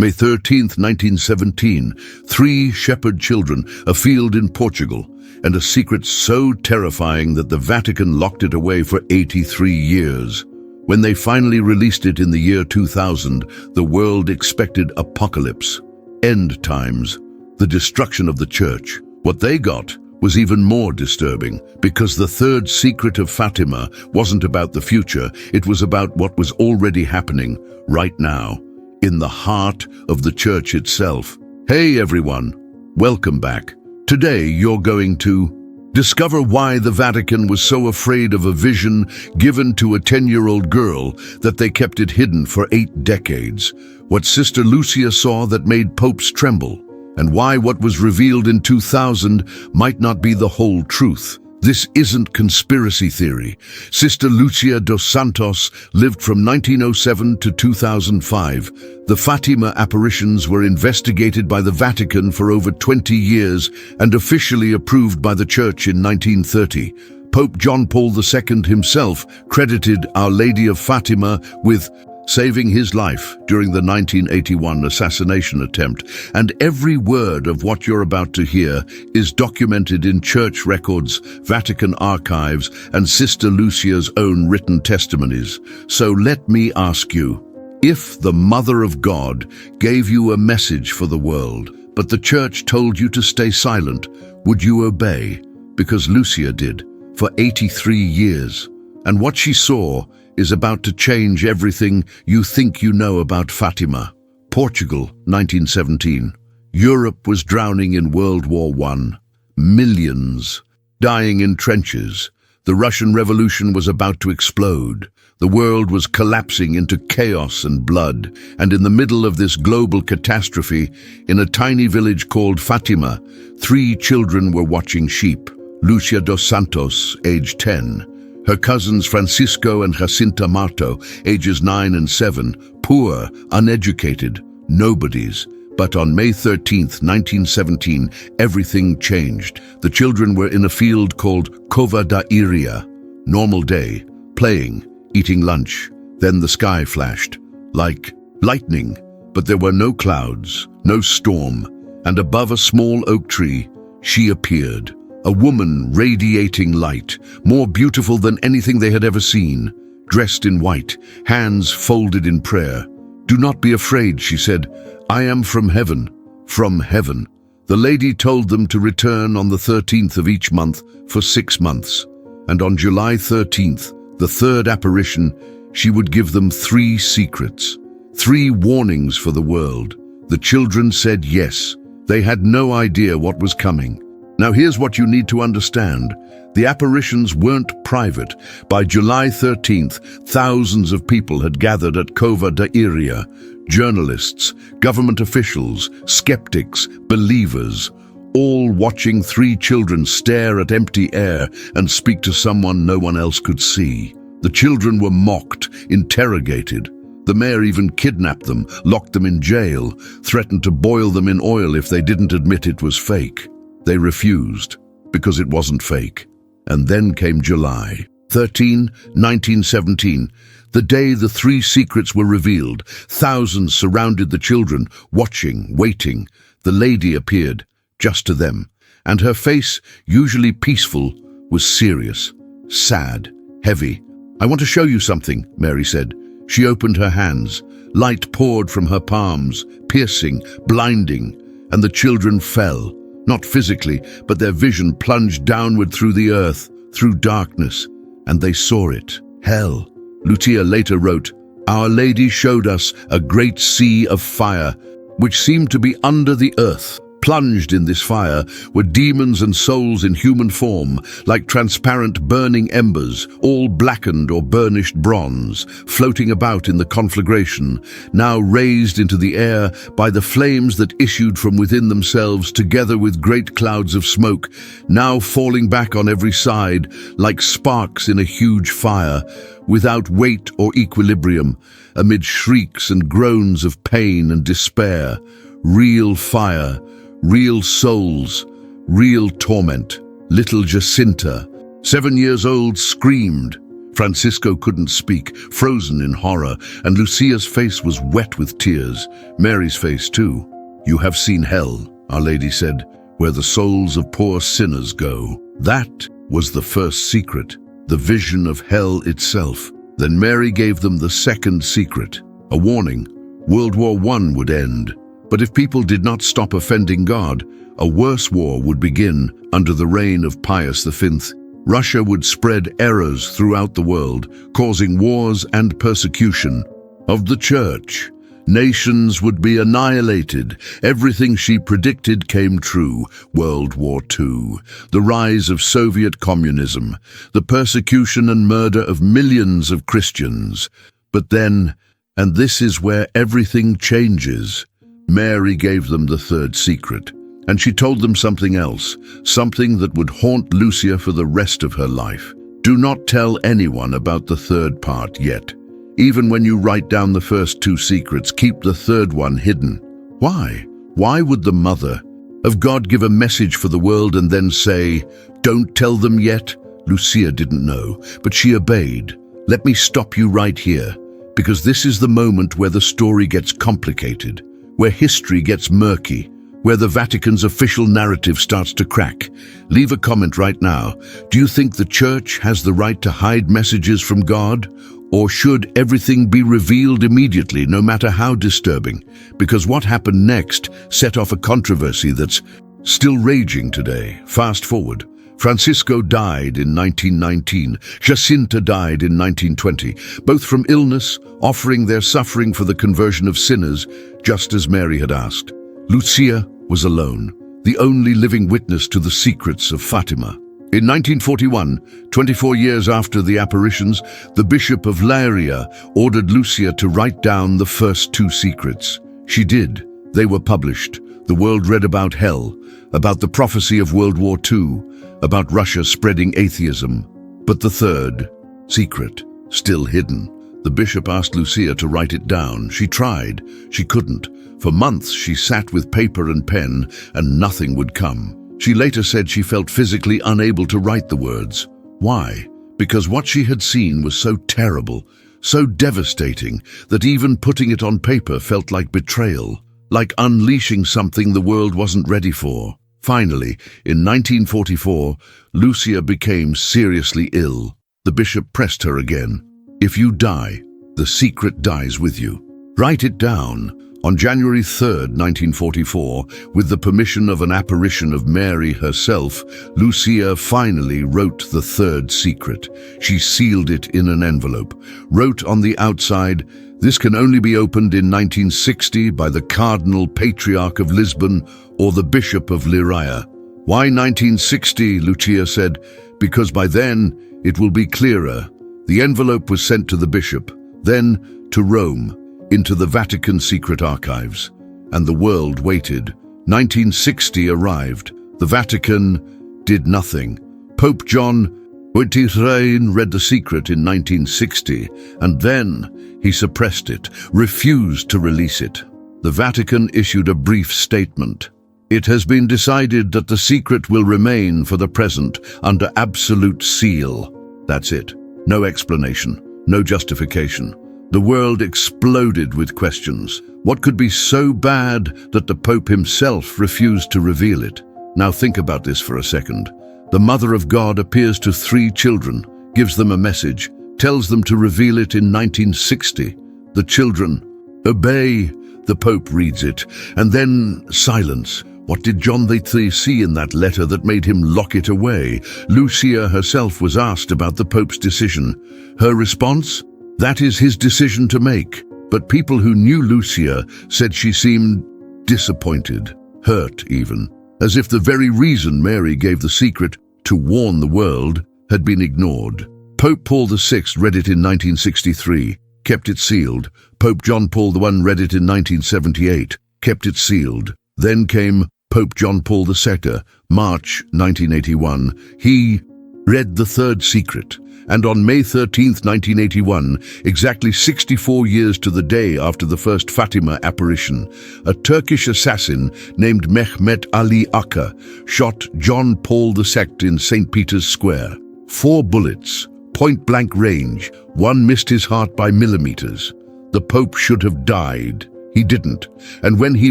May 13th, 1917, 3 shepherd children, a field in Portugal, and a secret so terrifying that the Vatican locked it away for 83 years. When they finally released it in the year 2000, the world expected apocalypse, end times, the destruction of the church. What they got was even more disturbing, because the third secret of Fatima wasn't about the future, it was about what was already happening right now, in the heart of the church itself. Hey everyone, welcome back. Today you're going to discover why the Vatican was so afraid of a vision given to a 10-year-old girl that they kept it hidden for 8 decades, what Sister Lucia saw that made popes tremble, and why what was revealed in 2000 might not be the whole truth. This isn't conspiracy theory. Sister Lucia dos Santos lived from 1907 to 2005. The Fatima apparitions were investigated by the Vatican for over 20 years and officially approved by the Church in 1930. Pope John Paul II himself credited Our Lady of Fatima with saving his life during the 1981 assassination attempt, and every word of what you're about to hear is documented in church records, Vatican archives, and Sister Lucia's own written testimonies. So let me ask you, if the Mother of God gave you a message for the world, but the church told you to stay silent, would you obey? Because Lucia did, for 83 years. And what she saw is about to change everything you think you know about Fatima. Portugal, 1917. Europe was drowning in World War I. Millions dying in trenches. The Russian Revolution was about to explode. The world was collapsing into chaos and blood. And in the middle of this global catastrophe, in a tiny village called Fatima, 3 children were watching sheep. Lucia dos Santos, age 10. Her cousins Francisco and Jacinta Marto, ages 9 and 7, poor, uneducated, nobodies. But on May 13th, 1917, everything changed. The children were in a field called Cova da Iria. Normal day, playing, eating lunch. Then the sky flashed, like lightning, but there were no clouds, no storm, and above a small oak tree, she appeared. A woman radiating light, more beautiful than anything they had ever seen, dressed in white, hands folded in prayer. "Do not be afraid," she said. "I am from heaven, from heaven." The lady told them to return on the 13th of each month for 6 months. And on July 13th, the third apparition, she would give them 3 secrets, 3 warnings for the world. The children said yes. They had no idea what was coming. Now here's what you need to understand. The apparitions weren't private. By July 13th, thousands of people had gathered at Cova da Iria. Journalists, government officials, skeptics, believers, all watching 3 children stare at empty air and speak to someone no one else could see. The children were mocked, interrogated. The mayor even kidnapped them, locked them in jail, threatened to boil them in oil if they didn't admit it was fake. They refused, because it wasn't fake. And then came July 13, 1917, the day the 3 secrets were revealed. Thousands surrounded the children, watching, waiting. The lady appeared, just to them, and her face, usually peaceful, was serious, sad, heavy. "I want to show you something," Mary said. She opened her hands. Light poured from her palms, piercing, blinding, and the children fell. Not physically, but their vision plunged downward through the earth, through darkness, and they saw it. Hell. Lucia later wrote, "Our Lady showed us a great sea of fire, which seemed to be under the earth. Plunged in this fire were demons and souls in human form, like transparent burning embers, all blackened or burnished bronze, floating about in the conflagration, now raised into the air by the flames that issued from within themselves, together with great clouds of smoke, now falling back on every side, like sparks in a huge fire, without weight or equilibrium, amid shrieks and groans of pain and despair. Real fire, real souls, real torment. Little Jacinta, 7 years old, screamed. Francisco couldn't speak, frozen in horror, and Lucia's face was wet with tears. Mary's face too. "You have seen hell," Our Lady said, "where the souls of poor sinners go." That was the first secret, the vision of hell itself. Then Mary gave them the second secret, a warning. World War I would end, but if people did not stop offending God, a worse war would begin under the reign of Pius V. Russia would spread errors throughout the world, causing wars and persecution of the Church. Nations would be annihilated. Everything she predicted came true. World War II, the rise of Soviet communism, the persecution and murder of millions of Christians. But then, and this is where everything changes, Mary gave them the third secret. And she told them something else, something that would haunt Lucia for the rest of her life. Do not tell anyone about the third part yet. Even when you write down the first two secrets, keep the third one hidden. Why? Why would the Mother of God give a message for the world and then say, "Don't tell them yet"? Lucia didn't know, but she obeyed. Let me stop you right here, because this is the moment where the story gets complicated, where history gets murky, where the Vatican's official narrative starts to crack. Leave a comment right now. Do you think the Church has the right to hide messages from God? Or should everything be revealed immediately, no matter how disturbing? Because what happened next set off a controversy that's still raging today. Fast forward. Francisco died in 1919. Jacinta died in 1920, both from illness, offering their suffering for the conversion of sinners, just as Mary had asked. Lucia was alone, the only living witness to the secrets of Fatima. In 1941, 24 years after the apparitions, the Bishop of Leiria ordered Lucia to write down the first two secrets. She did. They were published. The world read about hell, about the prophecy of World War II, about Russia spreading atheism. But the third secret, still hidden. The bishop asked Lucia to write it down. She tried. She couldn't. For months she sat with paper and pen, and nothing would come. She later said she felt physically unable to write the words. Why? Because what she had seen was so terrible, so devastating, that even putting it on paper felt like betrayal, like unleashing something the world wasn't ready for. Finally, in 1944, Lucia became seriously ill. The bishop pressed her again. If you die, the secret dies with you. Write it down. On January 3, 1944, with the permission of an apparition of Mary herself, Lucia finally wrote the third secret. She sealed it in an envelope, wrote on the outside, "This can only be opened in 1960 by the Cardinal Patriarch of Lisbon or the Bishop of Leiria." Why 1960, Lucia said, because by then it will be clearer. The envelope was sent to the bishop, then to Rome, into the Vatican secret archives, and the world waited. 1960 arrived. The Vatican did nothing. Pope John XXIII read the secret in 1960, and then he suppressed it, refused to release it. The Vatican issued a brief statement. It has been decided that the secret will remain for the present under absolute seal. That's it. No explanation, no justification. The world exploded with questions. What could be so bad that the Pope himself refused to reveal it? Now think about this for a second. The Mother of God appears to 3 children, gives them a message, tells them to reveal it in 1960. The children obey. The Pope reads it, and then silence. What did John XXIII see in that letter that made him lock it away? Lucia herself was asked about the Pope's decision. Her response? That is his decision to make. But people who knew Lucia said she seemed disappointed, hurt even, as if the very reason Mary gave the secret, to warn the world, had been ignored. Pope Paul VI read it in 1963, kept it sealed. Pope John Paul I read it in 1978, kept it sealed. Then came Pope John Paul II, March 1981. He read the third secret. And on May 13, 1981, exactly 64 years to the day after the first Fatima apparition, a Turkish assassin named Mehmet Ali Aka shot John Paul II in St. Peter's Square. 4 bullets, point-blank range. One missed his heart by millimeters. The Pope should have died. He didn't. And when he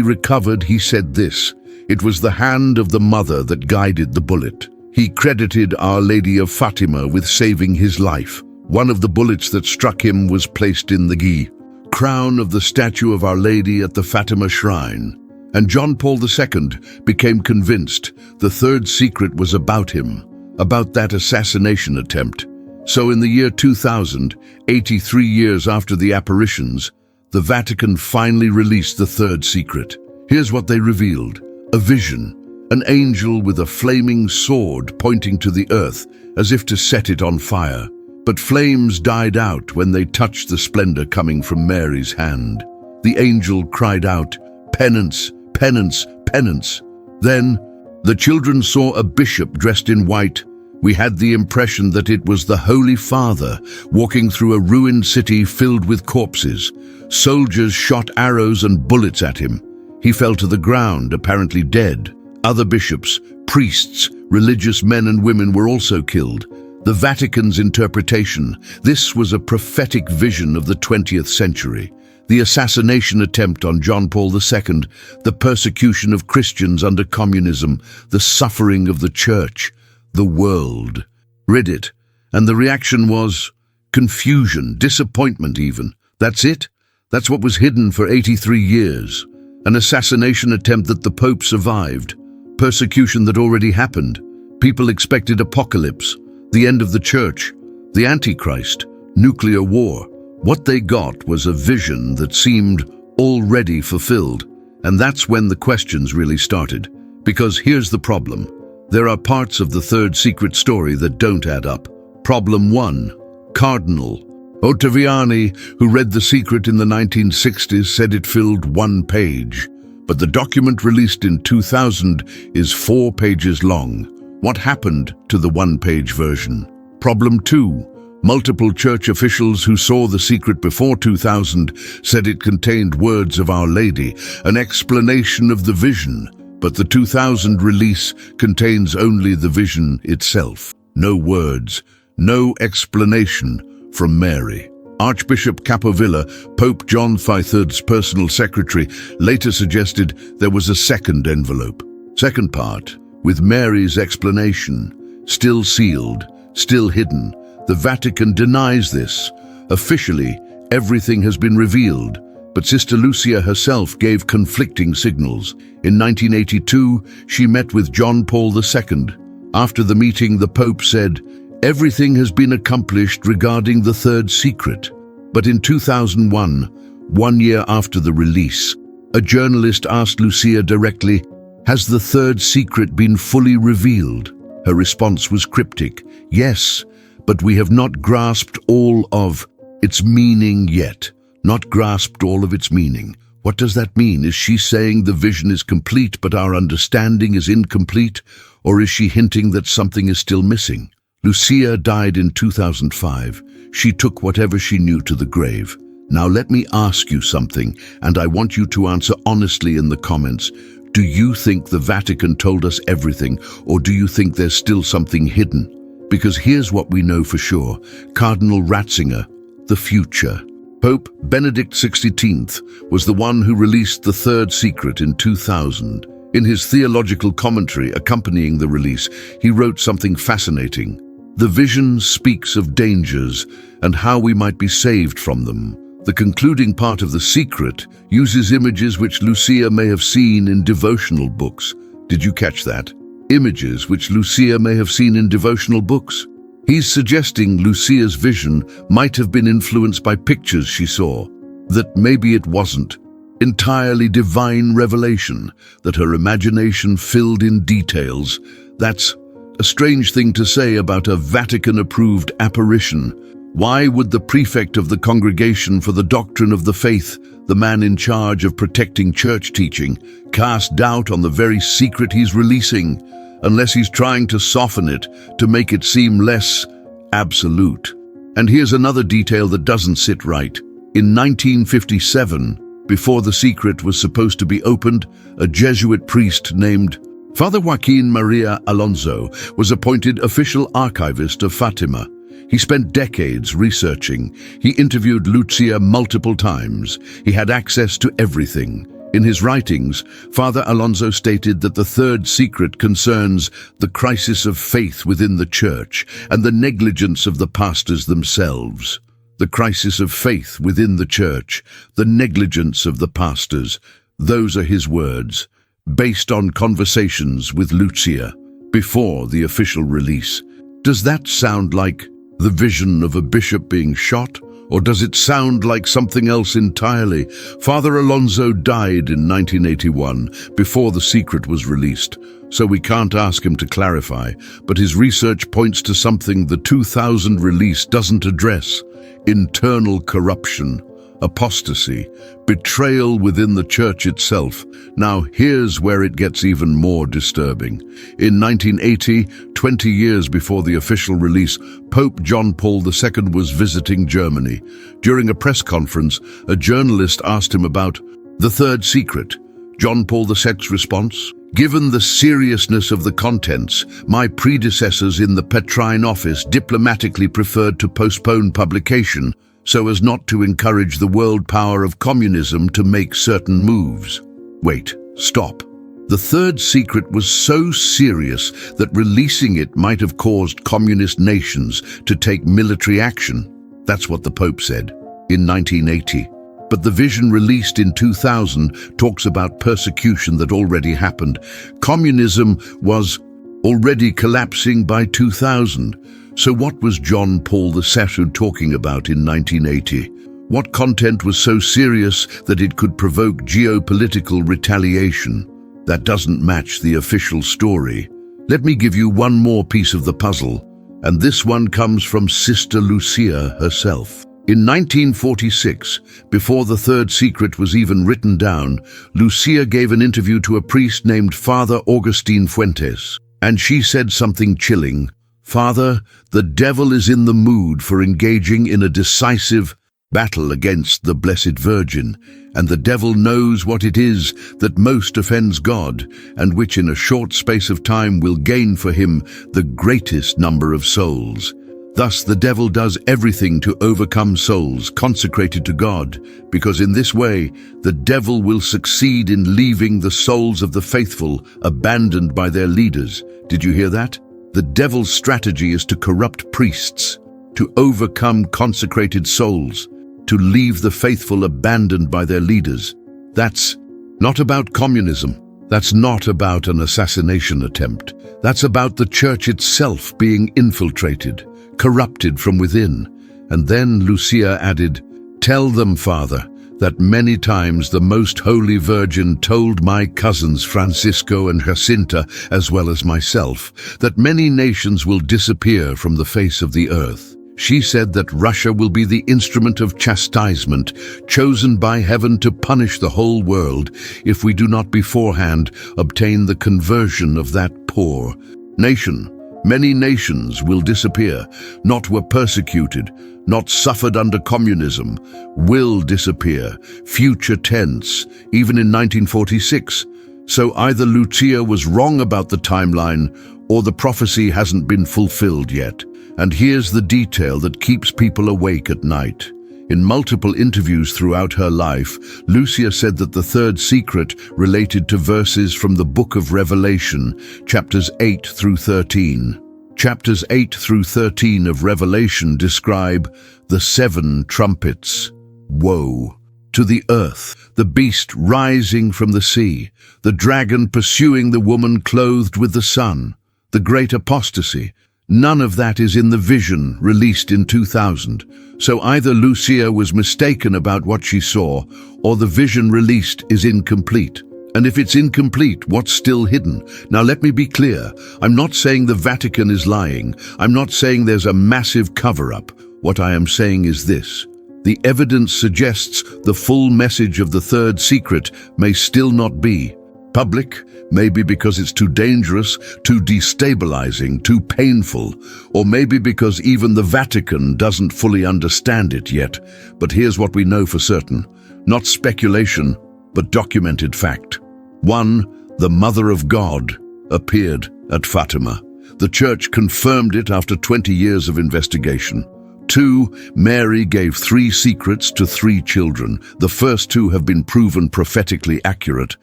recovered, he said this: "It was the hand of the mother that guided the bullet." He credited Our Lady of Fatima with saving his life. One of the bullets that struck him was placed in the crown of the statue of Our Lady at the Fatima shrine. And John Paul II became convinced the third secret was about him, about that assassination attempt. So in the year 2000, 83 years after the apparitions, the Vatican finally released the third secret. Here's what they revealed: a vision, an angel with a flaming sword pointing to the earth as if to set it on fire. But flames died out when they touched the splendor coming from Mary's hand. The angel cried out, "Penance, penance, penance." Then the children saw a bishop dressed in white. We had the impression that it was the Holy Father walking through a ruined city filled with corpses. Soldiers shot arrows and bullets at him. He fell to the ground, apparently dead. Other bishops, priests, religious men and women were also killed. The Vatican's interpretation: this was a prophetic vision of the 20th century. The assassination attempt on John Paul II, the persecution of Christians under communism, the suffering of the church. The world read it, and the reaction was confusion, disappointment even. That's it? That's what was hidden for 83 years. An assassination attempt that the Pope survived. Persecution that already happened. People expected apocalypse, the end of the church, the Antichrist, nuclear war. What they got was a vision that seemed already fulfilled. And that's when the questions really started. Because here's the problem. There are parts of the third secret story that don't add up. Problem 1. Cardinal Ottaviani, who read the secret in the 1960s, said it filled 1 page. But the document released in 2000 is 4 pages long. What happened to the 1-page version? Problem 2. Multiple church officials who saw the secret before 2000 said it contained words of Our Lady, an explanation of the vision. But the 2000 release contains only the vision itself. No words, no explanation from Mary. Archbishop Capovilla, Pope John III's personal secretary, later suggested there was a second envelope. Second part, with Mary's explanation, still sealed, still hidden. The Vatican denies this. Officially, everything has been revealed. But Sister Lucia herself gave conflicting signals. In 1982, she met with John Paul II. After the meeting, the Pope said, "Everything has been accomplished regarding the third secret." But in 2001, 1 year after the release, a journalist asked Lucia directly, "Has the third secret been fully revealed?" Her response was cryptic, "Yes, but we have not grasped all of its meaning yet." Not grasped all of its meaning. What does that mean? Is she saying the vision is complete but our understanding is incomplete? Or is she hinting that something is still missing? Lucia died in 2005. She took whatever she knew to the grave. Now let me ask you something, and I want you to answer honestly in the comments. Do you think the Vatican told us everything, or do you think there's still something hidden? Because here's what we know for sure. Cardinal Ratzinger, the future. Pope Benedict XVI was the one who released the third secret in 2000. In his theological commentary accompanying the release, he wrote something fascinating. The vision speaks of dangers and how we might be saved from them. The concluding part of the secret uses images which Lucia may have seen in devotional books. Did you catch that? Images which Lucia may have seen in devotional books. He's suggesting Lucia's vision might have been influenced by pictures she saw, that maybe it wasn't entirely divine revelation, that her imagination filled in details. That's a strange thing to say about a Vatican-approved apparition. Why would the prefect of the Congregation for the Doctrine of the Faith, the man in charge of protecting church teaching, cast doubt on the very secret he's releasing, unless he's trying to soften it, to make it seem less absolute? And here's another detail that doesn't sit right. In 1957, before the secret was supposed to be opened, a Jesuit priest named Father Joaquin Maria Alonso was appointed official archivist of Fatima. He spent decades researching. He interviewed Lucia multiple times. He had access to everything. In his writings, Father Alonso stated that the third secret concerns the crisis of faith within the Church and the negligence of the pastors themselves. The crisis of faith within the Church, the negligence of the pastors. Those are his words, based on conversations with Lucia before the official release. Does that sound like the vision of a bishop being shot? Or does it sound like something else entirely? Father Alonso died in 1981, before the secret was released, so we can't ask him to clarify, but his research points to something the 2000 release doesn't address: internal corruption, apostasy, betrayal within the Church itself. Now, here's where it gets even more disturbing. In 1980, 20 years before the official release, Pope John Paul II was visiting Germany. During a press conference, a journalist asked him about the third secret. John Paul II's response: "Given the seriousness of the contents, my predecessors in the Petrine office diplomatically preferred to postpone publication so as not to encourage the world power of communism to make certain moves." Wait, stop. The third secret was so serious that releasing it might have caused communist nations to take military action. That's what the Pope said in 1980. But the vision released in 2000 talks about persecution that already happened. Communism was already collapsing by 2000. So what was John Paul II talking about in 1980? What content was so serious that it could provoke geopolitical retaliation? That doesn't match the official story. Let me give you one more piece of the puzzle, and this one comes from Sister Lucia herself. In 1946, before the third secret was even written down, Lucia gave an interview to a priest named Father Augustine Fuentes, and she said something chilling. "Father, the devil is in the mood for engaging in a decisive battle against the Blessed Virgin, and the devil knows what it is that most offends God, and which in a short space of time will gain for him the greatest number of souls. Thus the devil does everything to overcome souls consecrated to God, because in this way the devil will succeed in leaving the souls of the faithful abandoned by their leaders." Did you hear that? The devil's strategy is to corrupt priests, to overcome consecrated souls, to leave the faithful abandoned by their leaders. That's not about communism. That's not about an assassination attempt. That's about the Church itself being infiltrated, corrupted from within. And then Lucia added, "Tell them, Father, that many times the Most Holy Virgin told my cousins Francisco and Jacinta, as well as myself, that many nations will disappear from the face of the earth. She said that Russia will be the instrument of chastisement, chosen by heaven to punish the whole world if we do not beforehand obtain the conversion of that poor nation. Many nations will disappear, not were persecuted, not suffered under communism, will disappear, future tense, even in 1946. So either Lucia was wrong about the timeline, or the prophecy hasn't been fulfilled yet. And here's the detail that keeps people awake at night. In multiple interviews throughout her life, Lucia said that the third secret related to verses from the Book of Revelation, chapters 8 through 13. Chapters 8 through 13 of Revelation describe the 7 trumpets. Woe to the earth, the beast rising from the sea, the dragon pursuing the woman clothed with the sun, the great apostasy. None of that is in the vision released in 2000. So either Lucia was mistaken about what she saw, or the vision released is incomplete. And if it's incomplete, what's still hidden? Now let me be clear. I'm not saying the Vatican is lying. I'm not saying there's a massive cover-up. What I am saying is this. The evidence suggests the full message of the third secret may still not be public, maybe because it's too dangerous, too destabilizing, too painful, or maybe because even the Vatican doesn't fully understand it yet. But here's what we know for certain. Not speculation, but documented fact. 1. The Mother of God appeared at Fatima. The Church confirmed it after 20 years of investigation. 2. Mary gave 3 secrets to 3 children. The first 2 have been proven prophetically accurate.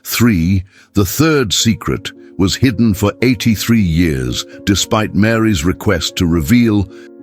3. The third secret was hidden for 83 years, despite Mary's request to reveal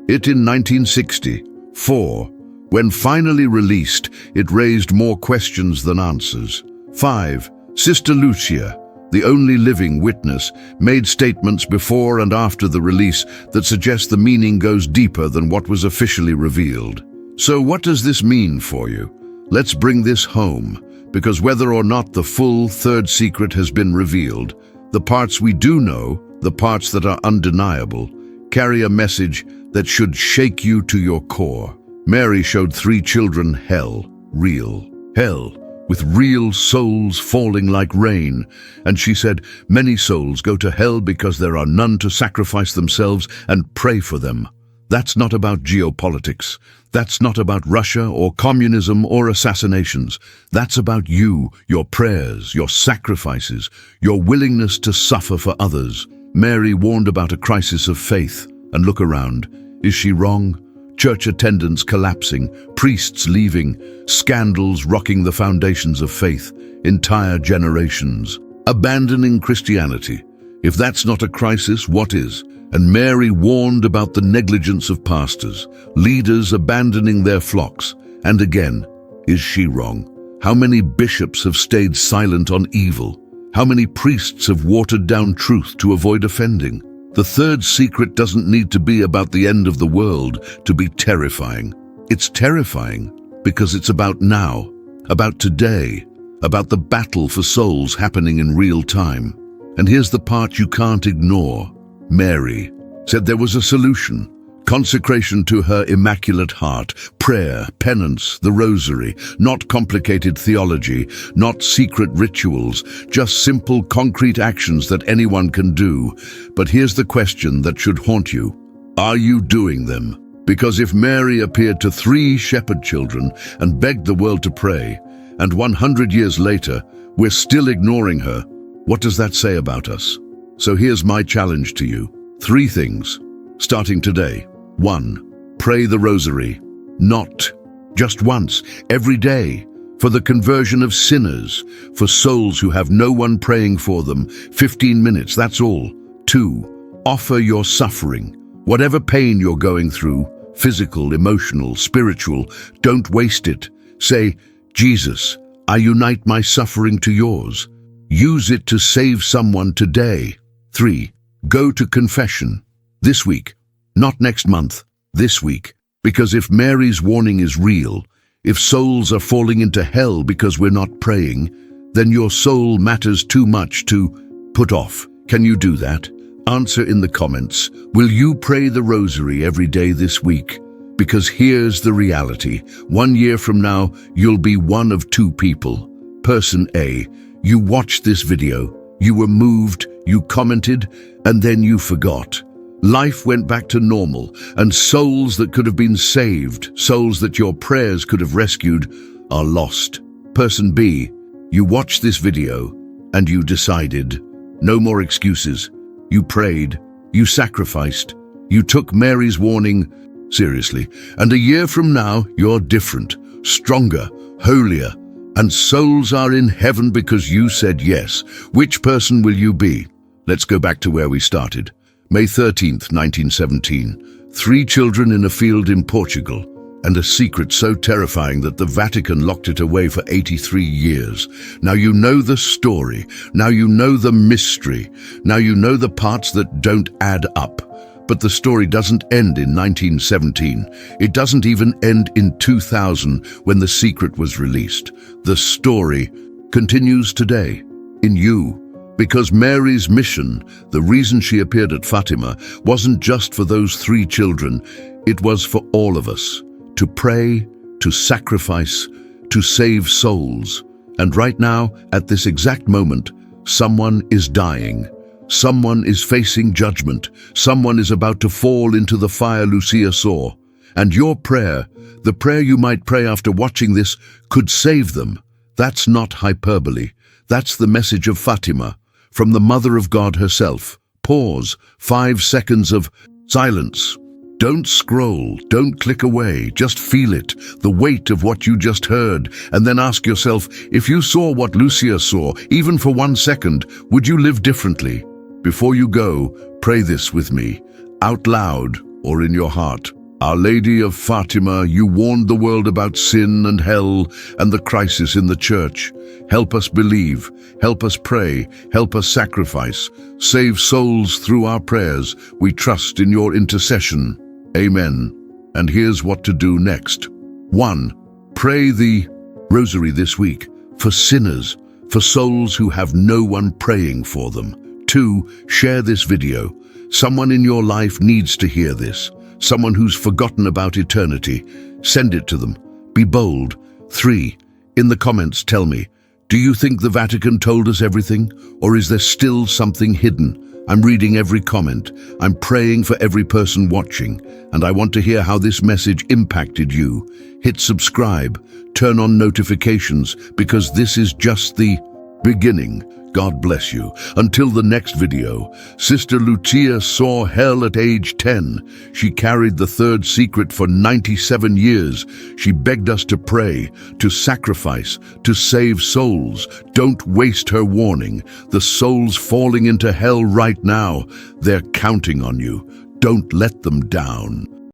it in 1960. 4. When finally released, it raised more questions than answers. 5. Sister Lucia, the only living witness, made statements before and after the release that suggest the meaning goes deeper than what was officially revealed. So what does this mean for you? Let's bring this home, because whether or not the full third secret has been revealed, the parts we do know, the parts that are undeniable, carry a message that should shake you to your core. Mary showed 3 children hell, real hell, with real souls falling like rain. And she said, many souls go to hell because there are none to sacrifice themselves and pray for them. That's not about geopolitics. That's not about Russia or communism or assassinations. That's about you, your prayers, your sacrifices, your willingness to suffer for others. Mary warned about a crisis of faith. And look around. Is she wrong? Church attendance collapsing, priests leaving, scandals rocking the foundations of faith, entire generations abandoning Christianity. If that's not a crisis, what is? And Mary warned about the negligence of pastors, leaders abandoning their flocks. And again, is she wrong? How many bishops have stayed silent on evil? How many priests have watered down truth to avoid offending? The third secret doesn't need to be about the end of the world to be terrifying. It's terrifying because it's about now, about today, about the battle for souls happening in real time. And here's the part you can't ignore. Mary said there was a solution. Consecration to her Immaculate Heart, prayer, penance, the Rosary, not complicated theology, not secret rituals, just simple concrete actions that anyone can do. But here's the question that should haunt you. Are you doing them? Because if Mary appeared to 3 shepherd children and begged the world to pray, and 100 years later, we're still ignoring her, what does that say about us? So here's my challenge to you. 3 things, starting today. 1. Pray the Rosary. Not just once, every day, for the conversion of sinners, for souls who have no one praying for them. 15 minutes, that's all. 2. Offer your suffering. Whatever pain you're going through, physical, emotional, spiritual, don't waste it. Say, Jesus, I unite my suffering to yours. Use it to save someone today. 3. Go to confession. This week. Not next month, this week. Because if Mary's warning is real, if souls are falling into hell because we're not praying, then your soul matters too much to put off. Can you do that? Answer in the comments. Will you pray the Rosary every day this week? Because here's the reality. 1 year from now, you'll be one of 2 people. Person A, you watched this video, you were moved, you commented, and then you forgot. Life went back to normal, and souls that could have been saved, souls that your prayers could have rescued, are lost. Person B, you watched this video, and you decided. No more excuses. You prayed, you sacrificed, you took Mary's warning seriously, and a year from now, you're different, stronger, holier, and souls are in heaven because you said yes. Which person will you be? Let's go back to where we started. May 13th, 1917, 3 children in a field in Portugal, and a secret so terrifying that the Vatican locked it away for 83 years. Now you know the story, now you know the mystery, now you know the parts that don't add up. But the story doesn't end in 1917. It doesn't even end in 2000 when the secret was released. The story continues today, in you. Because Mary's mission, the reason she appeared at Fatima, wasn't just for those 3 children, it was for all of us. To pray, to sacrifice, to save souls. And right now, at this exact moment, someone is dying. Someone is facing judgment. Someone is about to fall into the fire Lucia saw. And your prayer, the prayer you might pray after watching this, could save them. That's not hyperbole. That's the message of Fatima, from the Mother of God herself. Pause. 5 seconds of silence. Don't scroll, don't click away, just feel it, the weight of what you just heard, and then ask yourself, if you saw what Lucia saw, even for 1 second, would you live differently? Before you go, pray this with me, out loud or in your heart. Our Lady of Fatima, you warned the world about sin and hell and the crisis in the church. Help us believe, help us pray, help us sacrifice. Save souls through our prayers. We trust in your intercession. Amen. And here's what to do next. 1. Pray the Rosary this week for sinners, for souls who have no one praying for them. 2. Share this video. Someone in your life needs to hear this. Someone who's forgotten about eternity. Send it to them. Be bold. 3. In the comments, tell me, do you think the Vatican told us everything, or is there still something hidden? I'm reading every comment. I'm praying for every person watching, and I want to hear how this message impacted you. Hit subscribe, turn on notifications, because this is just the beginning. God bless you. Until the next video, Sister Lucia saw hell at age 10. She carried the third secret for 97 years. She begged us to pray, to sacrifice, to save souls. Don't waste her warning. The souls falling into hell right now, they're counting on you. Don't let them down.